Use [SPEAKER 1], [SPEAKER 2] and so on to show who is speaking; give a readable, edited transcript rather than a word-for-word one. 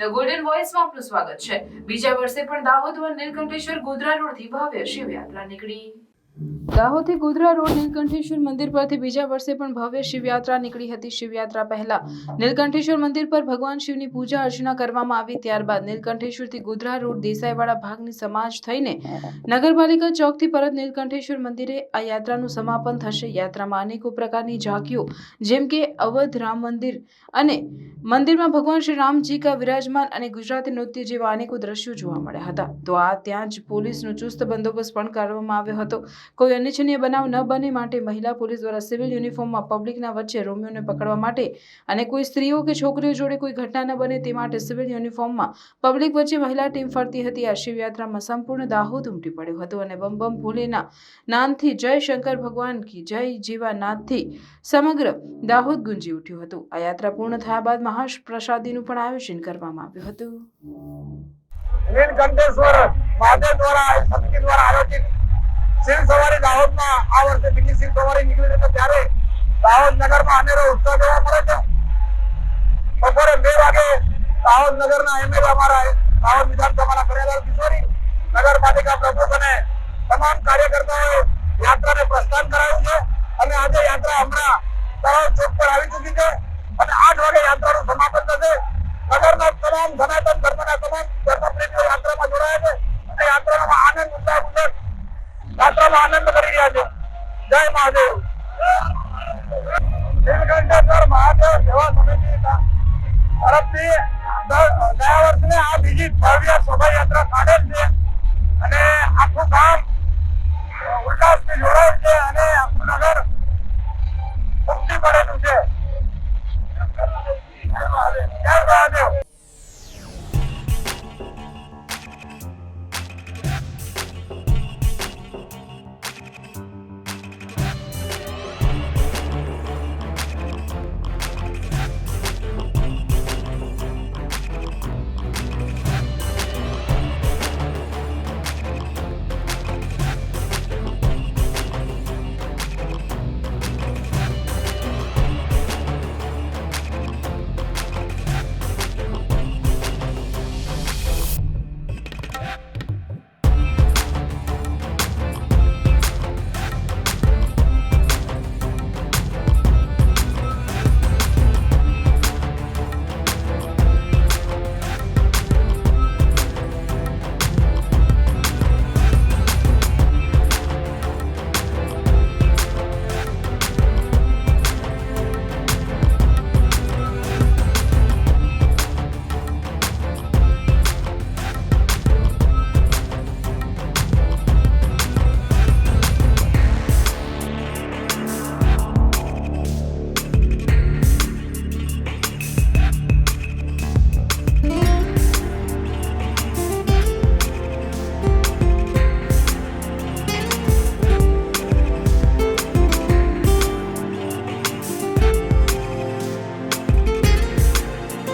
[SPEAKER 1] The golden વોઇસમાં આપનું સ્વાગત છે। બીજા વર્ષે પણ દાહોદમાં નીલકંઠેશ્વર ગોધરા રોડથી ભવ્ય શિવયાત્રા નીકળી। દાહોદથી ગોધરા રોડ નીલકંઠેશ્વર મંદિર પરથી બીજા વર્ષે પણ ભવ્ય શિવયાત્રા નીકળી હતી। શિવયાત્રા પહેલા નીલકંઠેશ્વર મંદિર પર ભગવાન શિવની પૂજા અર્ચના કરવામાં આવી। ત્યારબાદ નીલકંઠેશ્વરથી ગોધરા રોડ દેસાઈવાડા ભાગની સમાજ થઈને નગરપાલિકા ચોકથી પરત નીલકંઠેશ્વર મંદિરે આ યાત્રાનું સમાપન થશે। યાત્રામાં અનેકો પ્રકારની ઝાંકીઓ જેમ કે અવધ રામ મંદિર અને મંદિરમાં ભગવાન શ્રી રામજી કા વિરાજમાન અને ગુજરાતી નૃત્ય જેવા અનેકો દ્રશ્યો જોવા મળ્યા હતા। તો આ ત્યાં જ પોલીસનો ચુસ્ત બંદોબસ્ત પણ કરવામાં આવ્યો હતો। કોઈ અનિચ્છનીય બનાવ ન બને માટે મહિલા પોલીસ દ્વારા સિવિલ યુનિફોર્મમાં પબ્લિકના વચ્ચે રોમિયોને પકડવા માટે અને કોઈ સ્ત્રીઓ કે છોકરીઓ જોડે કોઈ ઘટના ન બને તે માટે સિવિલ યુનિફોર્મમાં પબ્લિક વચ્ચે મહિલા ટીમ ફરતી હતી। આ શિવયાત્રામાં સંપૂર્ણ દાહોદ ઉમટી પડ્યું હતું અને બમ બમ ભોલેના નાદથી જય શંકર ભગવાન કી જય જેવા નાદથી સમગ્ર દાહોદ ગુંજી ઉઠ્યું હતું। આ યાત્રા પૂર્ણ થયા બાદ મહાપ્રસાદીનું પણ આયોજન કરવામાં આવ્યું હતું।
[SPEAKER 2] નીલકંઠેશ્વર મહાદેવ દ્વારા સમિતિ દ્વારા આયોજિત શિવ સવારી દાહોદમાં આ વર્ષે બીજી શિવ સવારી નીકળી છે, ત્યારે દાહોદ નગરમાં અનેરો ઉત્સાહ જોવા મળે છે। બપોરે 2 વાગે દાહોદ નગરના એમએલએ અમારા દાહોદ વિધાનસભાના કરેલાલ કિશોરી, નગરપાલિકા પ્રમુખ અને તમામ કાર્યકર્તાઓએ યાત્રાને પ્રસ્થાન કરાવ્યું છે અને આજે યાત્રા હમણાં દાહોદ ચોક પર આવી ચૂકી છે અને 8 વાગે યાત્રાનું સમાપન થશે। નગરના તમામ સનાતન ધર્મના તમામ ધર્મપ્રેમીઓ યાત્રામાં જોડાયા છે અને યાત્રામાં આનંદ ઉત્સાહ પૂર્વક યાત્રામાં આનંદ કરી રહ્યા છે। જય મહાદેવ। નીલકંઠેશ્વર મહાદેવ સેવા સમિતિ તરફથી ગયા વર્ષને આ બીજી ભવ્ય શોભાયાત્રા કાઢેલ છે અને આખું ગામ ઉલ્લાસથી જોડાયેલ છે અને